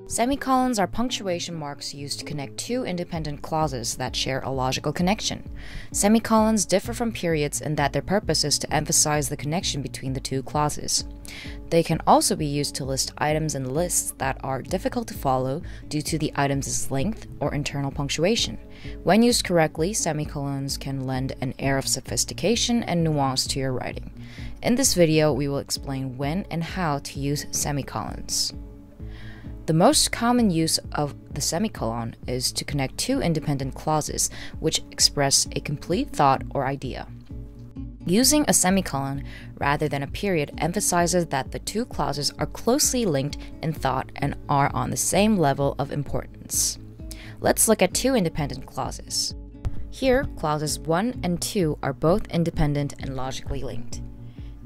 Semicolons are punctuation marks used to connect two independent clauses that share a logical connection. Semicolons differ from periods in that their purpose is to emphasize the connection between the two clauses. They can also be used to list items in lists that are difficult to follow due to the item's length or internal punctuation. When used correctly, semicolons can lend an air of sophistication and nuance to your writing. In this video, we will explain when and how to use semicolons. The most common use of the semicolon is to connect two independent clauses which express a complete thought or idea. Using a semicolon rather than a period emphasizes that the two clauses are closely linked in thought and are on the same level of importance. Let's look at two independent clauses. Here, clauses 1 and 2 are both independent and logically linked.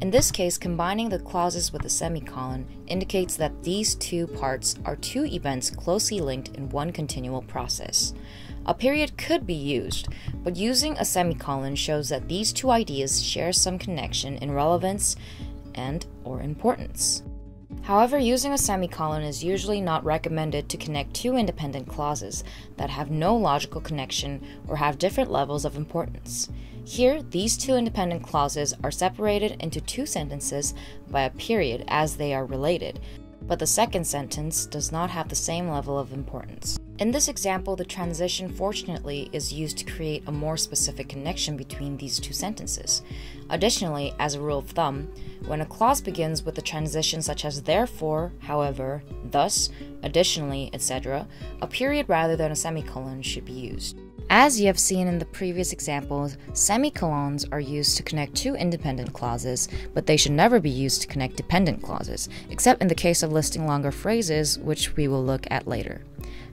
In this case, combining the clauses with a semicolon indicates that these two parts are two events closely linked in one continual process. A period could be used, but using a semicolon shows that these two ideas share some connection in relevance and/or importance. However, using a semicolon is usually not recommended to connect two independent clauses that have no logical connection or have different levels of importance. Here, these two independent clauses are separated into two sentences by a period as they are related, but the second sentence does not have the same level of importance. In this example, the transition fortunately is used to create a more specific connection between these two sentences. Additionally, as a rule of thumb, when a clause begins with a transition such as therefore, however, thus, additionally, etc., a period rather than a semicolon should be used. As you have seen in the previous examples, semicolons are used to connect two independent clauses, but they should never be used to connect dependent clauses, except in the case of listing longer phrases, which we will look at later.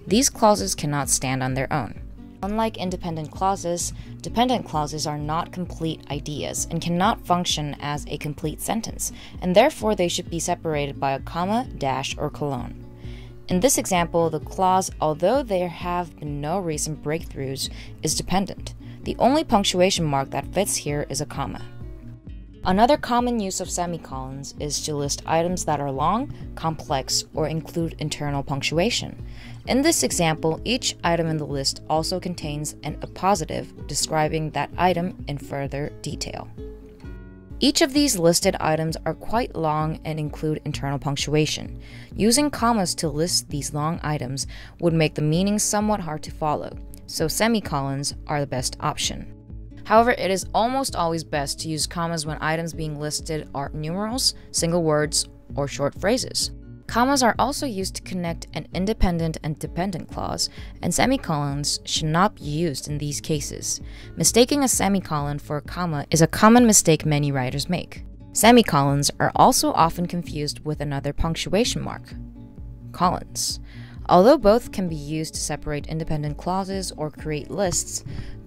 These clauses cannot stand on their own. Unlike independent clauses, dependent clauses are not complete ideas and cannot function as a complete sentence, and therefore they should be separated by a comma, dash, or colon. In this example, the clause, although there have been no recent breakthroughs, is dependent. The only punctuation mark that fits here is a comma. Another common use of semicolons is to list items that are long, complex, or include internal punctuation. In this example, each item in the list also contains an appositive describing that item in further detail. Each of these listed items are quite long and include internal punctuation. Using commas to list these long items would make the meaning somewhat hard to follow, so semicolons are the best option. However, it is almost always best to use commas when items being listed are numerals, single words, or short phrases. Commas are also used to connect an independent and dependent clause, and semicolons should not be used in these cases. Mistaking a semicolon for a comma is a common mistake many writers make. Semicolons are also often confused with another punctuation mark, colons. Although both can be used to separate independent clauses or create lists,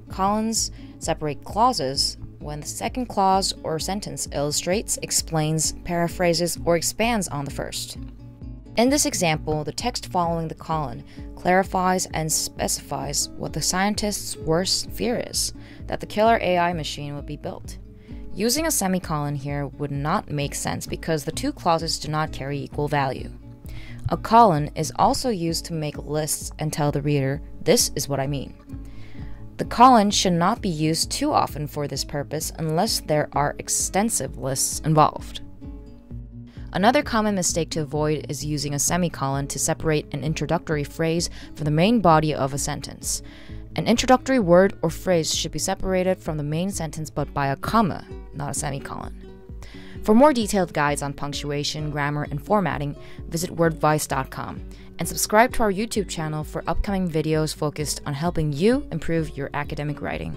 colons separate clauses when the second clause or sentence illustrates, explains, paraphrases, or expands on the first. In this example, the text following the colon clarifies and specifies what the scientist's worst fear is, that the killer AI machine would be built. Using a semicolon here would not make sense because the two clauses do not carry equal value. A colon is also used to make lists and tell the reader, "This is what I mean." The colon should not be used too often for this purpose unless there are extensive lists involved. Another common mistake to avoid is using a semicolon to separate an introductory phrase from the main body of a sentence. An introductory word or phrase should be separated from the main sentence but by a comma, not a semicolon. For more detailed guides on punctuation, grammar, and formatting, visit wordvice.com and subscribe to our YouTube channel for upcoming videos focused on helping you improve your academic writing.